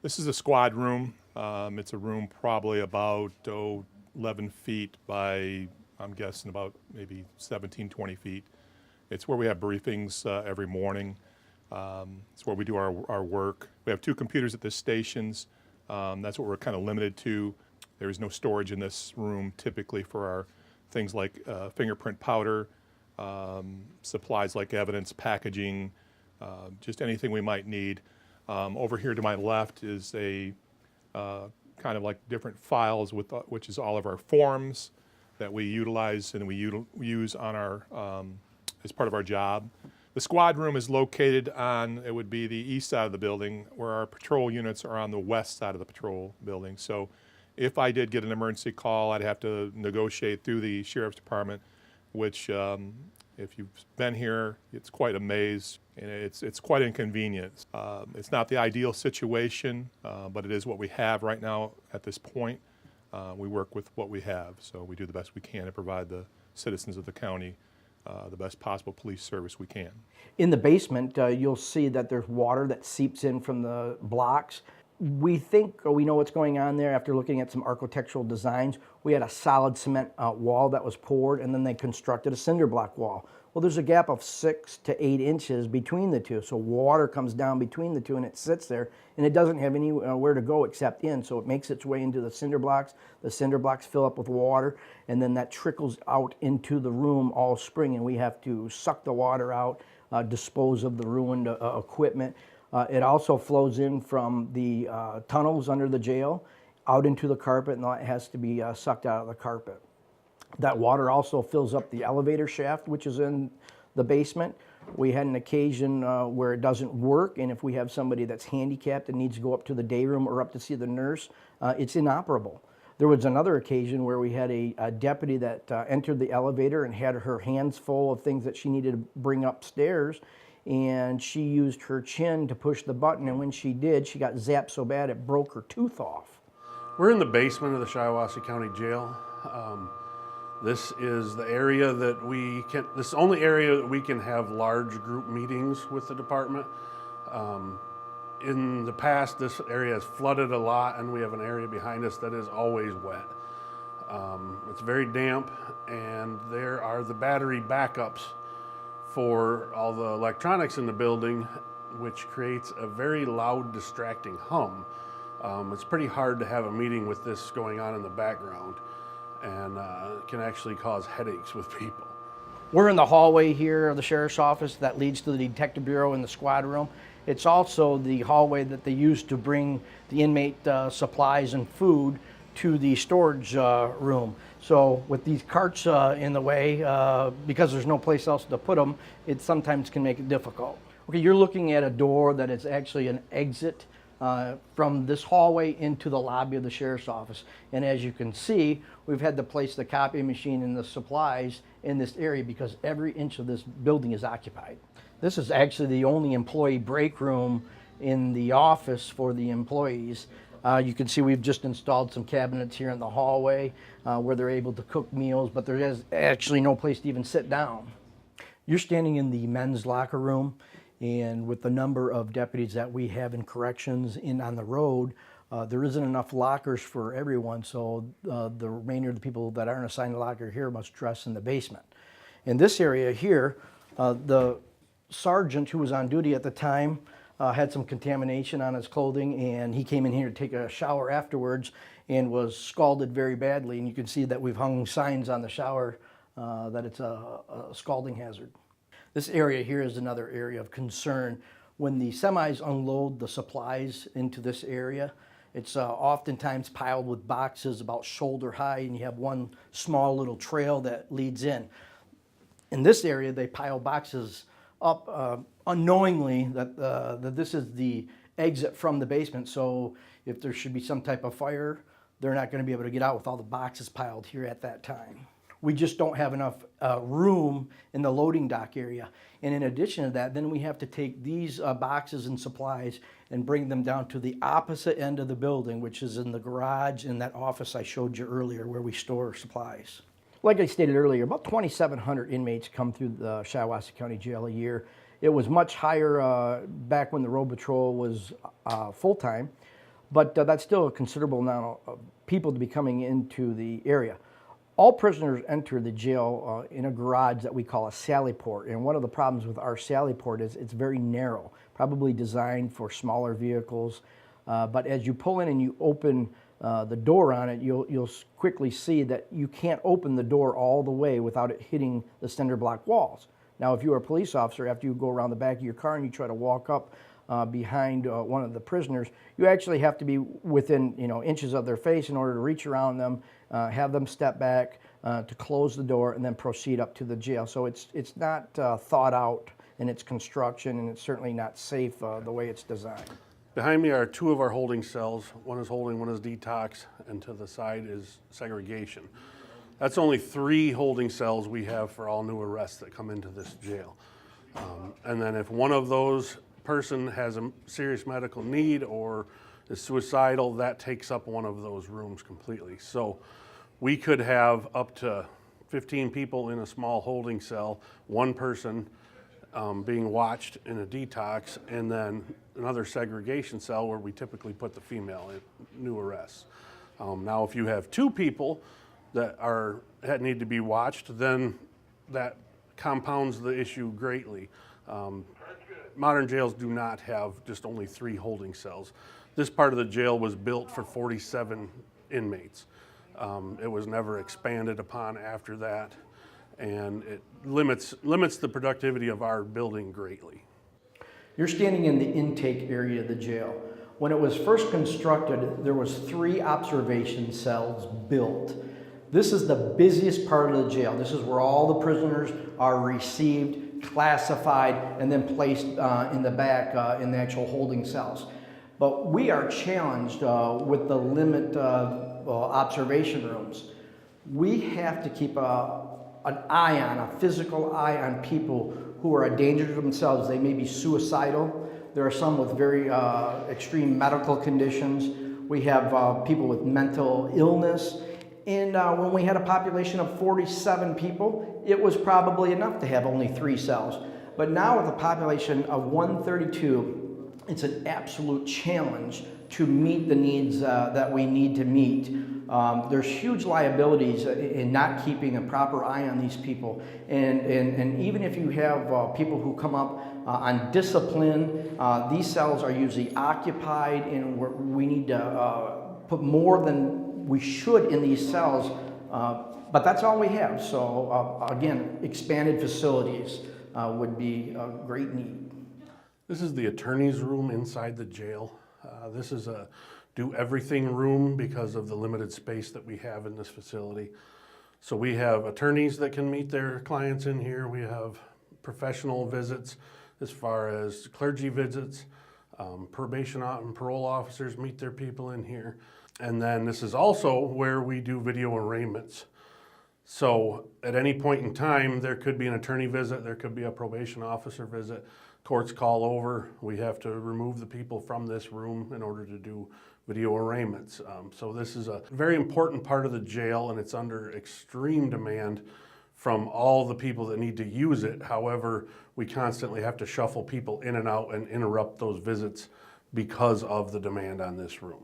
This is a squad room. It's a room probably about 11 feet by, I'm guessing, about maybe 17, 20 feet. It's where we have briefings every morning. It's where we do our work. We have two computers at the stations. That's what we're kind of limited to. There is no storage in this room typically for our things like fingerprint powder, supplies like evidence, packaging, just anything we might need. Over here to my left is a kind of like different files with which is all of our forms that we utilize and we use on our as part of our job. The squad room is located on, it would be the east side of the building, where our patrol units are on the west side of the patrol building. So if I did get an emergency call, I'd have to negotiate through the sheriff's department, which if you've been here, it's quite a maze, and it's quite inconvenient. It's not the ideal situation, but it is what we have right now at this point. We work with what we have, so we do the best we can to provide the citizens of the county the best possible police service we can. In the basement, you'll see that there's water that seeps in from the blocks. We think, or we know what's going on there after looking at some architectural designs. We had a solid cement wall that was poured, and then they constructed a cinder block wall. Well, there's a gap of 6 to 8 inches between the two, so water comes down between the two and it sits there, and it doesn't have anywhere to go except in, so it makes its way into the cinder blocks. The cinder blocks fill up with water, and then that trickles out into the room all spring, and we have to suck the water out, dispose of the ruined equipment. It also flows in from the tunnels under the jail out into the carpet, and that has to be sucked out of the carpet. That water also fills up the elevator shaft, which is in the basement. We had an occasion where it doesn't work, and if we have somebody that's handicapped and needs to go up to the day room or up to see the nurse, it's inoperable. There was another occasion where we had a deputy that entered the elevator and had her hands full of things that she needed to bring upstairs, and she used her chin to push the button, and when she did, she got zapped so bad it broke her tooth off. We're in the basement of the Shiawassee County Jail. This is the area that this is the only area that we can have large group meetings with the department. In the past, this area has flooded a lot, and we have an area behind us that is always wet. It's very damp, and there are the battery backups for all the electronics in the building, which creates a very loud, distracting hum. It's pretty hard to have a meeting with this going on in the background, and can actually cause headaches with people. We're in the hallway here of the sheriff's office that leads to the detective bureau and the squad room. It's also the hallway that they use to bring the inmate supplies and food to the storage room. So with these carts in the way, because there's no place else to put them, it sometimes can make it difficult. Okay, you're looking at a door that is actually an exit from this hallway into the lobby of the sheriff's office. And as you can see, we've had to place the copy machine and the supplies in this area because every inch of this building is occupied. This is actually the only employee break room in the office for the employees. You can see we've just installed some cabinets here in the hallway where they're able to cook meals, but there is actually no place to even sit down. You're standing in the men's locker room, and with the number of deputies that we have in corrections in on the road, there isn't enough lockers for everyone, so the remainder of the people that aren't assigned a locker here must dress in the basement. In this area here, the sergeant who was on duty at the time had some contamination on his clothing, and he came in here to take a shower afterwards and was scalded very badly, and you can see that we've hung signs on the shower that it's a scalding hazard. This area here is another area of concern. When the semis unload the supplies into this area, it's oftentimes piled with boxes about shoulder high, and you have one small little trail that leads in. In this area, they pile boxes up unknowingly that this is the exit from the basement, so if there should be some type of fire, they're not going to be able to get out with all the boxes piled here at that time. We just don't have enough room in the loading dock area. And in addition to that, then we have to take these boxes and supplies and bring them down to the opposite end of the building, which is in the garage in that office I showed you earlier where we store supplies. Like I stated earlier, about 2,700 inmates come through the Shiawassee County Jail a year. It was much higher back when the road patrol was full-time. but that's still a considerable amount of people to be coming into the area. All prisoners enter the jail in a garage that we call a sally port, and one of the problems with our sally port is it's very narrow, probably designed for smaller vehicles, but as you pull in and you open the door on it, you'll quickly see that you can't open the door all the way without it hitting the cinder block walls. Now, if you're a police officer, after you go around the back of your car and you try to walk up behind one of the prisoners, you actually have to be within inches of their face in order to reach around them, have them step back to close the door, and then proceed up to the jail. So it's not thought out in its construction, and it's certainly not safe the way it's designed. Behind me are two of our holding cells. One is holding, one is detox, and to the side is segregation. That's only 3 holding cells we have for all new arrests that come into this jail. And then if one of those person has a serious medical need or is suicidal, that takes up one of those rooms completely. So we could have up to 15 people in a small holding cell, one person being watched in a detox, and then another segregation cell where we typically put the female in new arrests. Now, if you have 2 people that need to be watched, then that compounds the issue greatly. Modern jails do not have just only 3 holding cells. This part of the jail was built for 47 inmates. It was never expanded upon after that, and it limits the productivity of our building greatly. You're standing in the intake area of the jail. When it was first constructed, there was 3 observation cells built. This is the busiest part of the jail. This is where all the prisoners are received, classified, and then placed in the back in the actual holding cells. But we are challenged with the limit of observation rooms. We have to keep an eye on, a physical eye on people who are a danger to themselves. They may be suicidal. There are some with very extreme medical conditions. We have people with mental illness. And when we had a population of 47 people, it was probably enough to have only 3 cells. But now with a population of 132, it's an absolute challenge to meet the needs that we need to meet. There's huge liabilities in not keeping a proper eye on these people. And even if you have people who come up on discipline, these cells are usually occupied, and we need to put more than we should in these cells, but that's all we have. So again, expanded facilities would be a great need. This is the attorney's room inside the jail. This is a do-everything room because of the limited space that we have in this facility. So we have attorneys that can meet their clients in here. We have professional visits as far as clergy visits. Probation and parole officers meet their people in here. And then this is also where we do video arraignments. So at any point in time, there could be an attorney visit, there could be a probation officer visit. Courts call over, we have to remove the people from this room in order to do video arraignments. So this is a very important part of the jail, and it's under extreme demand from all the people that need to use it. However, we constantly have to shuffle people in and out and interrupt those visits because of the demand on this room.